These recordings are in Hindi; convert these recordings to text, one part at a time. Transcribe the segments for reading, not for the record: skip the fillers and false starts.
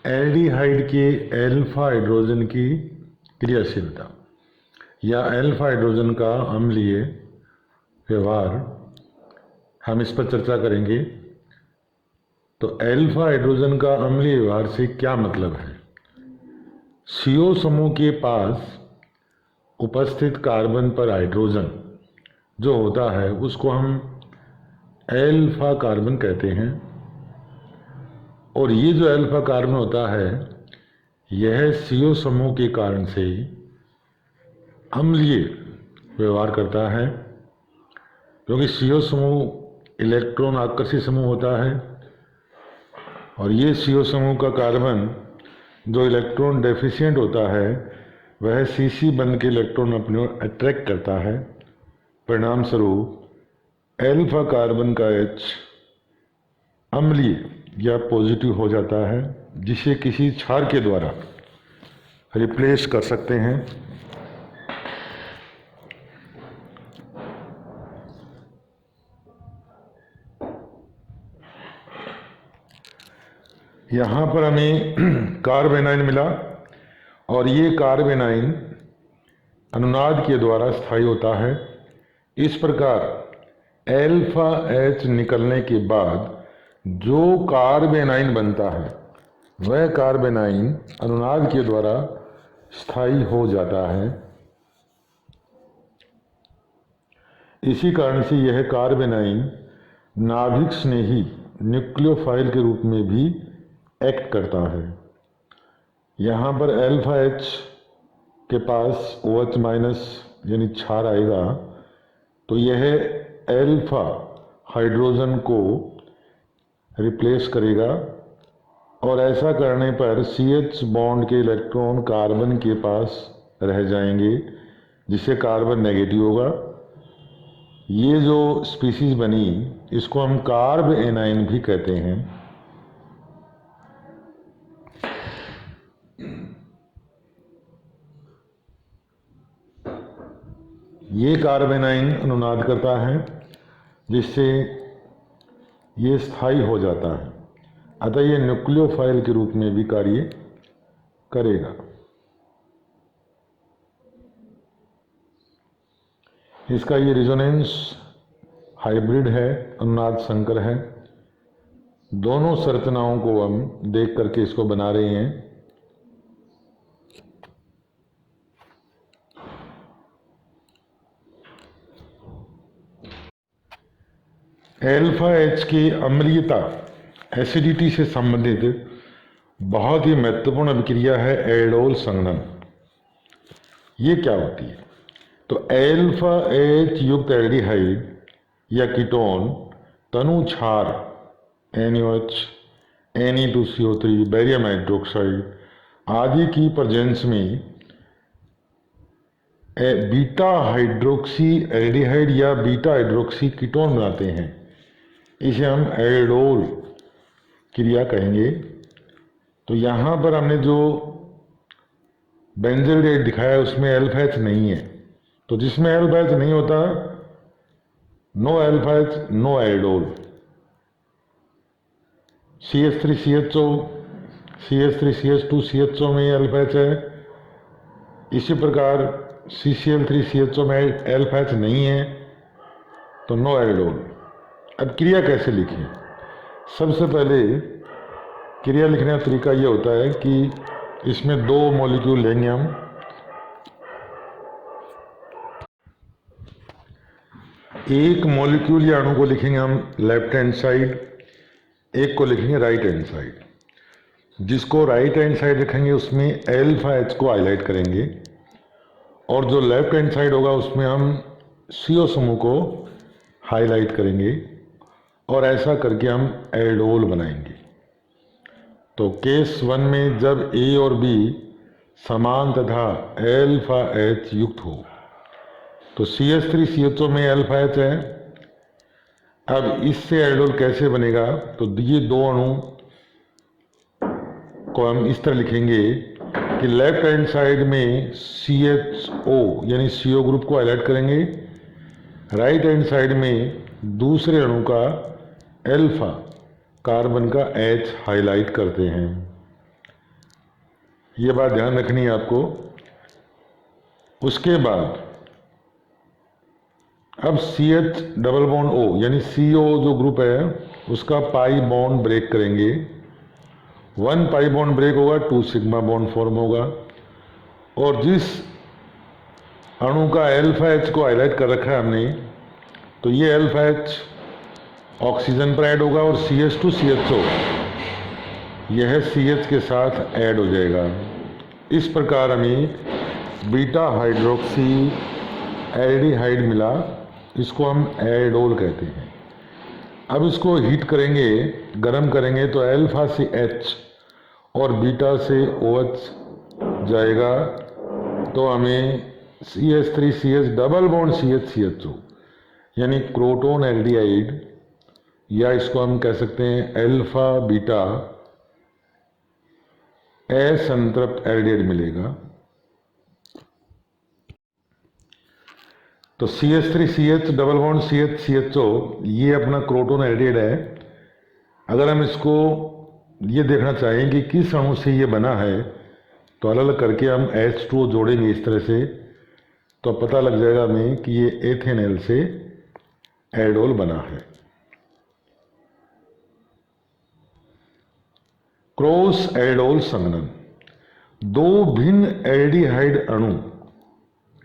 एल्डिहाइड के एल्फा हाइड्रोजन की क्रियाशीलता या एल्फा हाइड्रोजन का अम्लीय व्यवहार, हम इस पर चर्चा करेंगे। तो एल्फा हाइड्रोजन का अम्लीय व्यवहार से क्या मतलब है? CO समूह के पास उपस्थित कार्बन पर हाइड्रोजन जो होता है उसको हम एल्फा कार्बन कहते हैं, और ये जो एल्फा कार्बन होता है यह CO समूह के कारण से अम्लीय व्यवहार करता है, क्योंकि CO समूह इलेक्ट्रॉन आकर्षी समूह होता है और ये CO समूह का कार्बन जो इलेक्ट्रॉन डेफिशिएंट होता है वह CC बन के इलेक्ट्रॉन अपनी ओर अट्रैक्ट करता है। परिणाम स्वरूप एल्फा कार्बन का H अम्लीय या पॉजिटिव हो जाता है, जिसे किसी क्षार के द्वारा रिप्लेस कर सकते हैं। यहाँ पर हमें कार्बेनाइन मिला और ये कार्बेनाइन अनुनाद के द्वारा स्थायी होता है। इस प्रकार एल्फा H निकलने के बाद जो कार्बेनाइन बनता है वह कार्बेनाइन अनुनाद के द्वारा स्थायी हो जाता है। इसी कारण से यह कार्बेनाइन नाभिक स्नेही न्यूक्लियोफाइल के रूप में भी एक्ट करता है। यहाँ पर एल्फा H के पास OH माइनस यानी क्षार आएगा, तो यह एल्फा हाइड्रोजन को रिप्लेस करेगा और ऐसा करने पर CH बॉन्ड के इलेक्ट्रॉन कार्बन के पास रह जाएंगे, जिससे कार्बन नेगेटिव होगा। ये जो स्पीसीज बनी इसको हम कार्ब एनाइन भी कहते हैं। ये कार्बेनाइन अनुनाद करता है जिससे ये स्थायी हो जाता है, अतः ये न्यूक्लियोफाइल के रूप में भी कार्य करेगा। इसका ये रिजोनेंस हाइब्रिड है, अनुनाद संकर है। दोनों संरचनाओं को हम देख करके इसको बना रहे हैं। एल्फा H की अम्लीयता एसिडिटी से संबंधित बहुत ही महत्वपूर्ण अभिक्रिया है एल्डोल संघनन। ये क्या होती है? तो एल्फा H युक्त एल्डिहाइड या कीटोन तनु क्षार NaOH, Ne2CO3, बेरियम हाइड्रोक्साइड आदि की प्रेजेंस में बीटा हाइड्रोक्सी एल्डिहाइड या बीटा हाइड्रोक्सी कीटोन बनाते हैं। इसे हम एल्डोल क्रिया कहेंगे। तो यहाँ पर हमने जो बेंजोइड दिखाया उसमें एल्फा H नहीं है, तो जिसमें एल्फा H नहीं होता no alpha H no aldol. CH3CHO CH3CH2 CHO में एल्फा H है, इसी प्रकार CCl3CHO में एल्फा H नहीं है तो नो एल्डोल। अब क्रिया कैसे लिखें? सबसे पहले क्रिया लिखने का तरीका ये होता है कि इसमें दो मॉलिक्यूल लेंगे हम। एक मॉलिक्यूल या अणु को लिखेंगे हम लेफ्ट हैंड साइड, एक को लिखेंगे राइट हैंड साइड। जिसको राइट हैंड साइड लिखेंगे उसमें एल्फा H को हाईलाइट करेंगे और जो लेफ्ट हैंड साइड होगा उसमें हम CO समूह को हाईलाइट करेंगे और ऐसा करके हम एल्डोल बनाएंगे। तो केस 1 में जब A और B समान तथा एल्फा H युक्त हो तो CH3CHO में एल्फा H है। अब इससे एल्डोल कैसे बनेगा? तो ये दो अणु को हम इस तरह लिखेंगे कि लेफ्ट हैंड साइड में CHO यानी CO ग्रुप को हाईलाइट करेंगे, राइट हैंड साइड में दूसरे अणु का एल्फा कार्बन का H हाईलाइट करते हैं। ये बात ध्यान रखनी है आपको। उसके बाद अब CH डबल बॉन्ड O यानी CO जो ग्रुप है उसका पाई बॉन्ड ब्रेक करेंगे। 1 पाई बॉन्ड ब्रेक होगा, 2 सिग्मा बॉन्ड फॉर्म होगा। और जिस अणु का अल्फा H को हाईलाइट कर रखा है हमने, तो ये अल्फा H ऑक्सीजन पर ऐड होगा और CH2 CHO यह CH के साथ ऐड हो जाएगा। इस प्रकार हमें बीटा हाइड्रोक्सी एल्डिहाइड मिला, इसको हम एल्डोल कहते हैं। अब इसको हीट करेंगे, गर्म करेंगे, तो अल्फा से H और बीटा से OH जाएगा, तो हमें CH3CH double bond CH CHO यानी क्रोटोन एल्डिहाइड, या इसको हम कह सकते हैं अल्फा बीटा असंतृप्त एल्डिहाइड मिलेगा। तो CH3CH डबल बॉन्ड CH ये अपना क्रोटोन एल्डिहाइड है। अगर हम इसको ये देखना चाहें कि किस अणु से ये बना है, तो अलग अलग करके हम H2O जोड़ेंगे इस तरह से, तो पता लग जाएगा हमें कि ये एथेनॉल से एल्डोल बना है। क्रॉस एल्डोल संघनन, दो भिन्न एल्डिहाइड अणु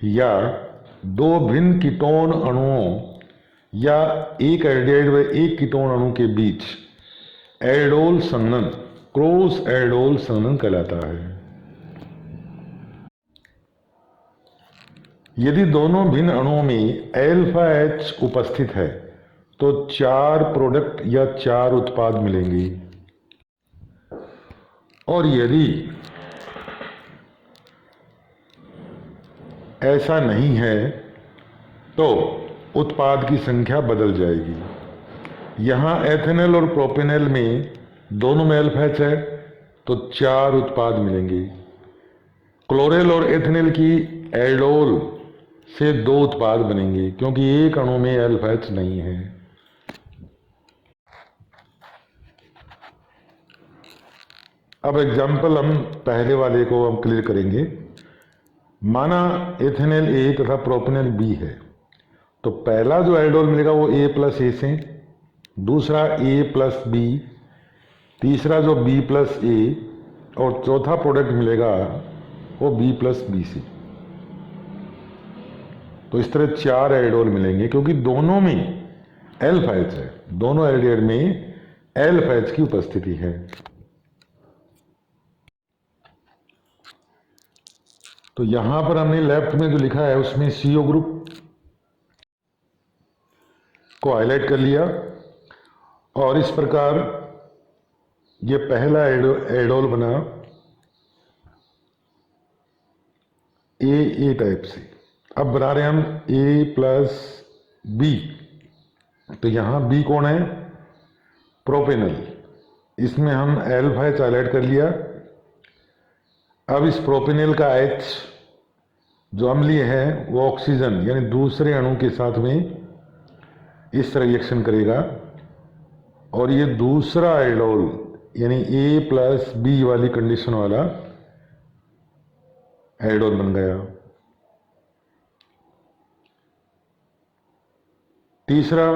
या दो भिन्न कीटोन अणुओं या एक एल्डिहाइड व एक कीटोन अणु के बीच एल्डोल संघनन क्रॉस एल्डोल संघनन कहलाता है। यदि दोनों भिन्न अणुओं में अल्फा H उपस्थित है तो 4 प्रोडक्ट या 4 उत्पाद मिलेंगे, और यदि ऐसा नहीं है तो उत्पाद की संख्या बदल जाएगी। यहाँ एथेनॉल और प्रोपेनॉल में दोनों में अल्फा H है तो 4 उत्पाद मिलेंगे। क्लोरेल और एथेनॉल की एल्डोल से 2 उत्पाद बनेंगे, क्योंकि एक अणु में अल्फा H नहीं है। अब एग्जाम्पल हम पहले वाले को हम क्लियर करेंगे। माना एथेनॉल A तथा प्रोपेनॉल B है, तो पहला जो एल्डोल मिलेगा वो A प्लस A से, दूसरा A प्लस B, तीसरा जो B प्लस A, और चौथा प्रोडक्ट मिलेगा वो B प्लस B से। तो इस तरह 4 एल्डोल मिलेंगे, क्योंकि दोनों में अल्फा H है, दोनों एल्डिहाइड में अल्फा H की उपस्थिति है। तो यहां पर हमने लेफ्ट में जो लिखा है उसमें CO ग्रुप को हाईलाइट कर लिया, और इस प्रकार ये पहला एल्डोल बना A टाइप से। अब बना रहे हम A प्लस B, तो यहां B कौन है? प्रोपेनॉल, इसमें हम अल्फा H हाईलाइट कर लिया। अब इस प्रोपेनॉल का H जो अम्लीय है वो ऑक्सीजन यानी दूसरे अणु के साथ में इस तरह रिएक्शन करेगा, और ये दूसरा एल्डोल यानी A प्लस B वाली कंडीशन वाला एल्डोल बन गया। तीसरा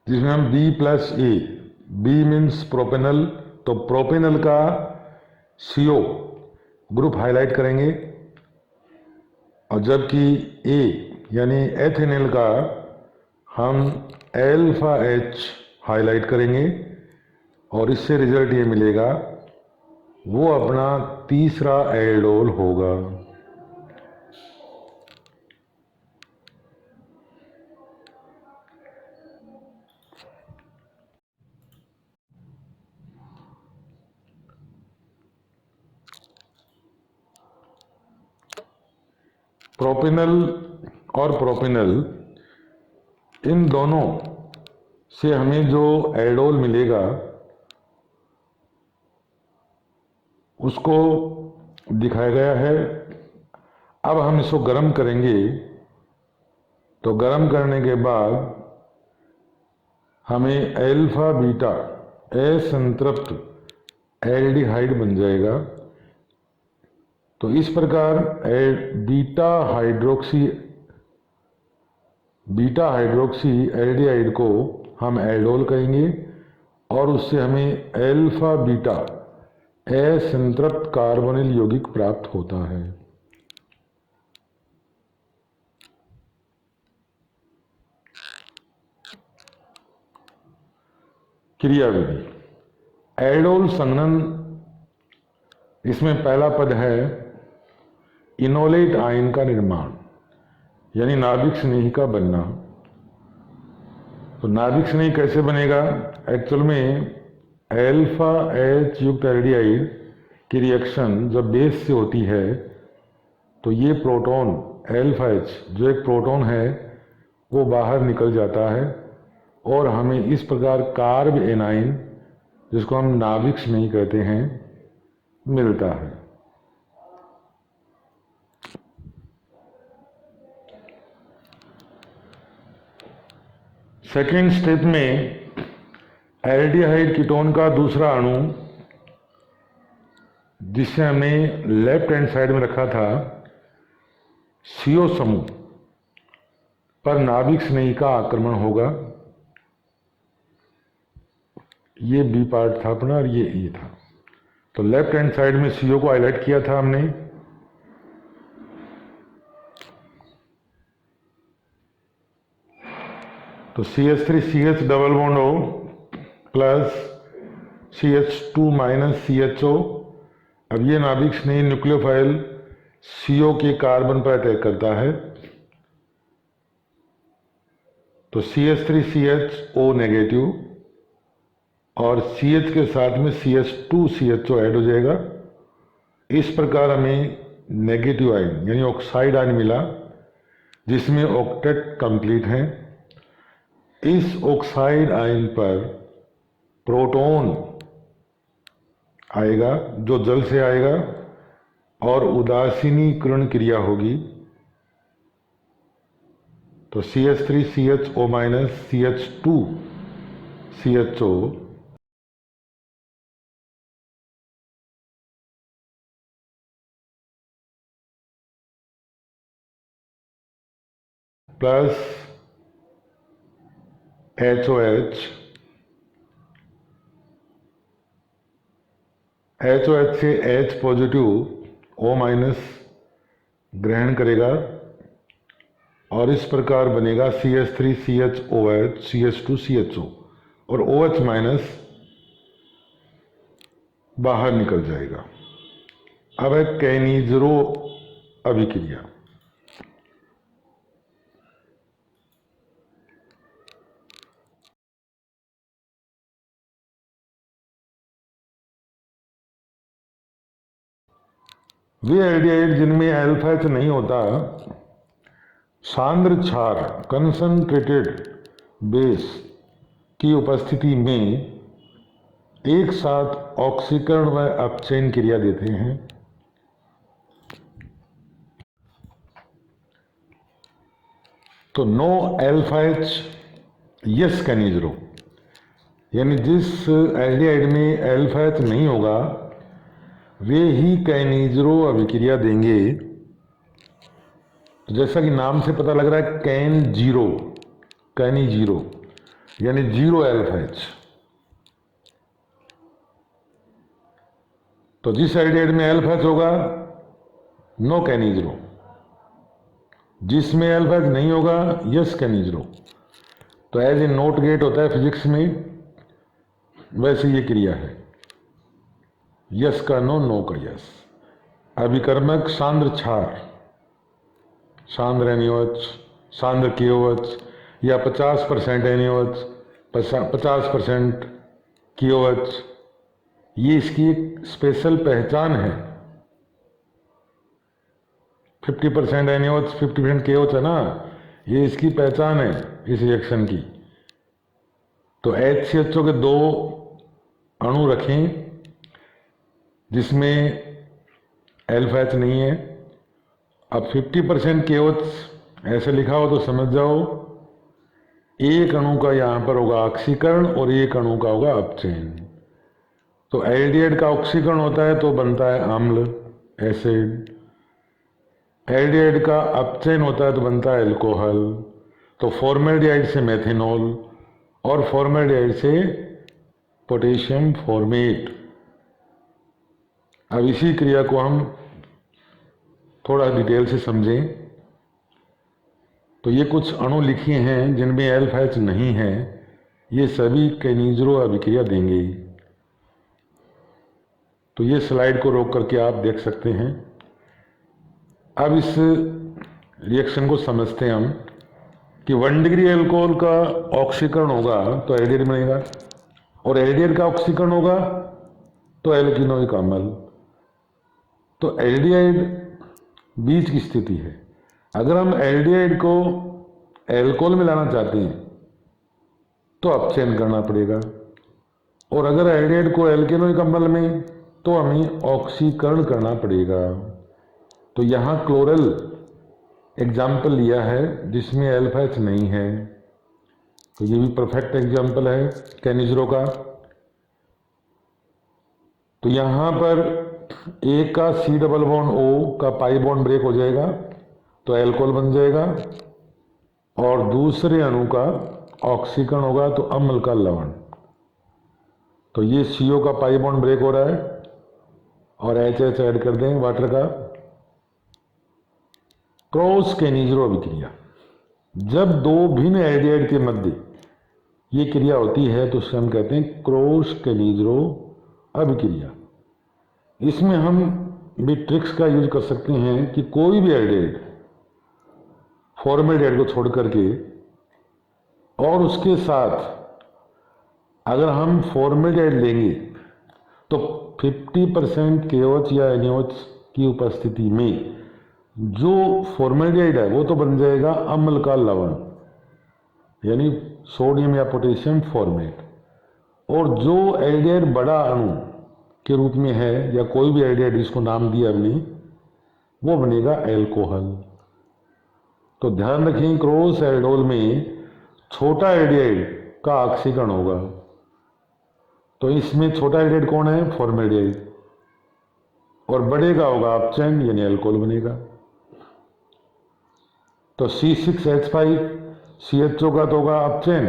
जिसमें हम B plus A, B means propanol, तो प्रोपेनॉल का CO ग्रुप हाईलाइट करेंगे, और जबकि A यानी एथेनॉल का हम अल्फा H हाईलाइट करेंगे, और इससे रिजल्ट ये मिलेगा, वो अपना तीसरा एल्डोल होगा। प्रोपेनॉल और प्रोपेनॉल इन दोनों से हमें जो एल्डोल मिलेगा उसको दिखाया गया है। अब हम इसको गर्म करेंगे, तो गर्म करने के बाद हमें अल्फा बीटा असंतृप्त एल्डिहाइड बन जाएगा, तो इस प्रकार बीटा हाइड्रोक्सी एल्डिहाइड को हम एल्डोल कहेंगे और उससे हमें अल्फा बीटा असंतृप्त कार्बोनिल यौगिक प्राप्त होता है। क्रियाविधि एल्डोल संघनन, इसमें पहला पद है इनोलेट आयन का निर्माण, यानी नाभिक स्नेही का बनना। तो नाभिक स्नेही कैसे बनेगा? एक्चुअल में अल्फा एच युक्त एल्डिहाइड की रिएक्शन जब बेस से होती है तो ये प्रोटॉन अल्फा एच जो एक प्रोटॉन है वो बाहर निकल जाता है और हमें इस प्रकार कार्ब एनाइन, जिसको हम नाभिक स्नेही कहते हैं, मिलता है। सेकेंड स्टेप में एल्डिहाइड कीटोन का दूसरा अणु, जिसे हमने लेफ्ट हैंड साइड में रखा था, CO समूह पर नाभिक स्नेही का आक्रमण होगा। ये बी पार्ट था अपना और ये ए था। तो लेफ्ट हैंड साइड में CO को हाईलाइट किया था हमने। तो CH3CH double bond O plus CH2 minus CHO। अब ये नाभिक स्नेही न्यूक्लियोफाइल CO के कार्बन पर अटैक करता है तो CH3CHO नेगेटिव और CH के साथ में CH2CHO ऐड हो जाएगा। इस प्रकार हमें नेगेटिव आयन यानी ऑक्साइड आयन मिला जिसमें ऑक्टेट कंप्लीट है। इस ऑक्साइड आयन पर प्रोटॉन आएगा जो जल से आएगा और उदासीनीकरण क्रिया होगी। तो CH3CHO minus CH2CHO plus HOH से H पॉजिटिव O माइनस ग्रहण करेगा और इस प्रकार बनेगा CH3CHOH CH2CHO और OH माइनस बाहर निकल जाएगा। अब है कैनिजरो अभिक्रिया। वे एल्डिहाइड जिनमें अल्फा एच नहीं होता, सांद्र क्षार कंसंट्रेटेड बेस की उपस्थिति में एक साथ ऑक्सीकरण व अपचयन क्रिया देते हैं। तो no alpha H yes Cannizzaro, यानी जिस एल्डिहाइड में अल्फा एच नहीं होगा वे ही कैनिजरो अभिक्रिया देंगे। तो जैसा कि नाम से पता लग रहा है कैनी जीरो यानी जीरो अल्फा एच। तो जिस एल्डिहाइड में अल्फा एच होगा नो कैनिजरो, जिसमें अल्फा एच नहीं होगा यस कैनिजरो। तो एज ए नोट गेट होता है फिजिक्स में, वैसे ये क्रिया है, यस का नो, नो का यस। अभिकर्मक सांद्र क्षार, सांद्र NaOH, सांद्र KOH या 50% NaOH 50% KOH, ये इसकी एक स्पेशल पहचान है। 50% NaOH 50% KOH है ना, ये इसकी पहचान है इस रिएक्शन की। तो HCHO के दो अणु रखें जिसमें अल्फा एच नहीं है। अब 50% KOH ऐसे लिखा हो तो समझ जाओ एक अणु का यहाँ पर होगा ऑक्सीकरण और एक अणु का होगा अपचयन। तो एल्डिहाइड का ऑक्सीकरण होता है तो बनता है अम्ल, एसिड, एल्डिहाइड का अपचयन होता है तो बनता है अल्कोहल, तो फॉर्मेल्डिहाइड से मेथेनॉल और फॉर्मेल्डिहाइड से पोटेशियम फॉर्मेट। अब इसी क्रिया को हम थोड़ा डिटेल से समझें तो ये कुछ अणु लिखे हैं जिनमें अल्फा एच नहीं है, ये सभी कैनिज़रो अभिक्रिया देंगे। तो ये स्लाइड को रोक करके आप देख सकते हैं। अब इस रिएक्शन को समझते हैं हम कि 1 डिग्री अल्कोहल का ऑक्सीकरण होगा तो एल्डिहाइड बनेगा, और एल्डिहाइड का ऑक्सीकरण होगा तो एल्कीनोइक अम्ल। तो एल्डिहाइड बीच की स्थिति है। अगर हम एल्डिहाइड को एल्कोहल में लाना चाहते हैं तो अपचयन करना पड़ेगा, और अगर एल्डिहाइड को एल्केनोइक अम्ल में तो हमें ऑक्सीकरण करना पड़ेगा। तो यहाँ क्लोरल एग्जाम्पल लिया है जिसमें अल्फा एच नहीं है, तो ये भी परफेक्ट एग्जाम्पल है कैनिज़रो का। तो यहाँ पर एक का C डबल बॉन्ड O का पाई बॉन्ड ब्रेक हो जाएगा तो अल्कोहल बन जाएगा, और दूसरे अणु का ऑक्सीकरण होगा तो अम्ल का लवण। तो ये CO का पाई बॉन्ड ब्रेक हो रहा है और HH ऐड कर दें वाटर का। क्रॉस कैनिज़रो अभिक्रिया, जब दो भिन्न एल्डिहाइड के मध्य ये क्रिया होती है तो उसे हम कहते हैं क्रॉस कैनिज़रो अभिक्रिया। इसमें हम भी ट्रिक्स का यूज कर सकते हैं कि कोई भी एल्डिहाइड फॉर्मेल्डिहाइड को छोड़ करके और उसके साथ अगर हम फॉर्मेल्डिहाइड लेंगे तो 50% KOH या NaOH की उपस्थिति में जो फॉर्मेल्डिहाइड है वो तो बन जाएगा अम्ल का लवण, यानी सोडियम या पोटेशियम फॉर्मेट, और जो एल्डिहाइड बड़ा अणु के रूप में है या कोई भी एल्डिहाइड जिसको नाम दिया हमने वो बनेगा एल्कोहल। तो ध्यान रखें क्रॉस एल्डोल में छोटा एल्डिहाइड का ऑक्सीकरण होगा, तो इसमें छोटा एल्डिहाइड कौन है? फॉर्मेल्डिहाइड, और बड़े का होगा अपचयन यानी अल्कोहल बनेगा। तो C6H5 CHO का तो होगा अपचयन,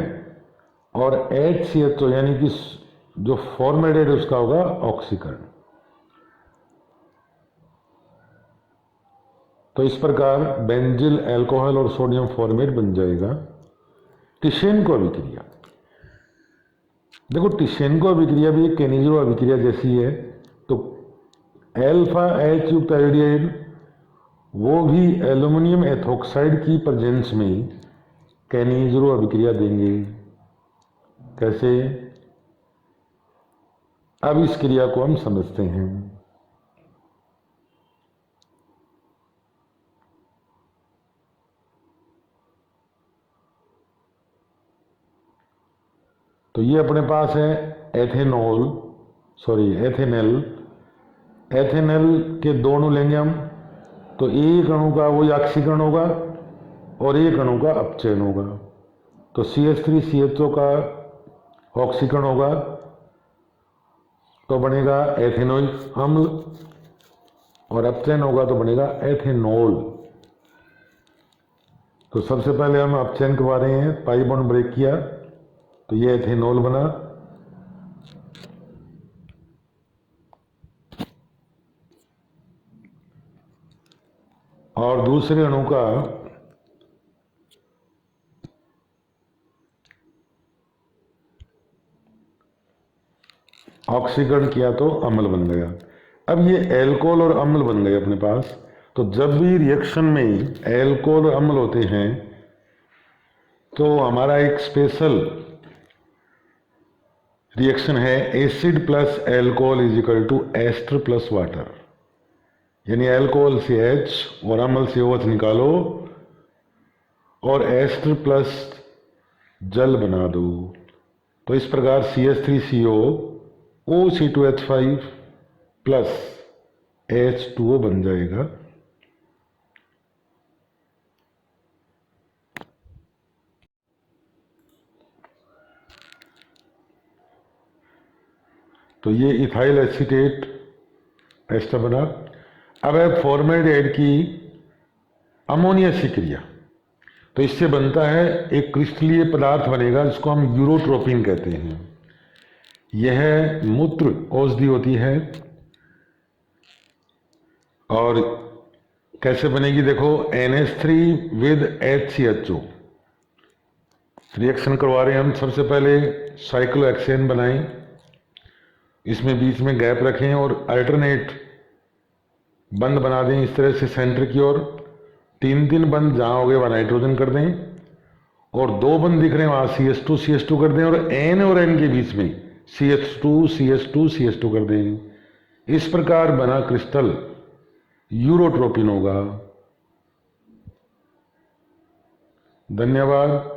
और HCHO यानी कि जो फॉर्मेल्डिहाइड है उसका होगा ऑक्सीकरण। तो इस प्रकार बेंजिल अल्कोहल और सोडियम फॉर्मेट बन जाएगा। टिशेनको अभिक्रिया, देखो टिशेनको अभिक्रिया भी एक कैनिज़रो अभिक्रिया जैसी है। तो अल्फा H युक्त एल्डिहाइड वो भी एल्युमिनियम एथोक्साइड की प्रेजेंस में कैनिज़रो अभिक्रिया देंगे। कैसे? अब इस क्रिया को हम समझते हैं। तो ये अपने पास है एथेनॉल, एथेनॉल। एथेनॉल के दो अणु लेंगे हम, तो एक अणु का वही ऑक्सीकरण होगा और एक अणु का अपचयन होगा। तो CH3CHO का ऑक्सीकरण होगा तो बनेगा एथेनोइक अम्ल, और अपचयन होगा तो बनेगा एथेनॉल। तो सबसे पहले हम अपचयन करवा रहे हैं, पाई बॉन्ड ब्रेक किया तो ये एथेनॉल बना, और दूसरे अणु का ऑक्सीकरण किया तो अम्ल बन गया। अब ये एल्कोहल और अम्ल बन गए अपने पास। तो जब भी रिएक्शन में एल्कोहल और अम्ल होते हैं तो हमारा एक स्पेशल रिएक्शन है acid plus alcohol is equal to ester plus water, यानी एल्कोहल से H और अम्ल से OH निकालो और एस्टर प्लस जल बना दो। तो इस प्रकार CH3CO OC2H5 प्लस H2O बन जाएगा। तो ये इथाइल एसीटेट एस्टर बना। अब है फॉर्मेल्डिहाइड की अमोनिया से क्रिया, तो इससे बनता है एक क्रिस्टलीय पदार्थ बनेगा जिसको हम यूरोट्रोपिन कहते हैं। यह मूत्र औषधि होती है और कैसे बनेगी देखो, NH3 विद HCHO रिएक्शन करवा रहे हैं हम। सबसे पहले साइक्लोहेक्सेन बनाएं, इसमें बीच में गैप रखें और अल्टरनेट बंद बना दें इस तरह से सेंटर की ओर। 3 बंद जहां हो गए वहां नाइट्रोजन कर दें और 2 बंद दिख रहे हैं वहां CH2 CH2 कर दें और N और N के बीच में CH2 CH2 CH2 कर दें। इस प्रकार बना क्रिस्टल यूरोट्रोपिन होगा। धन्यवाद।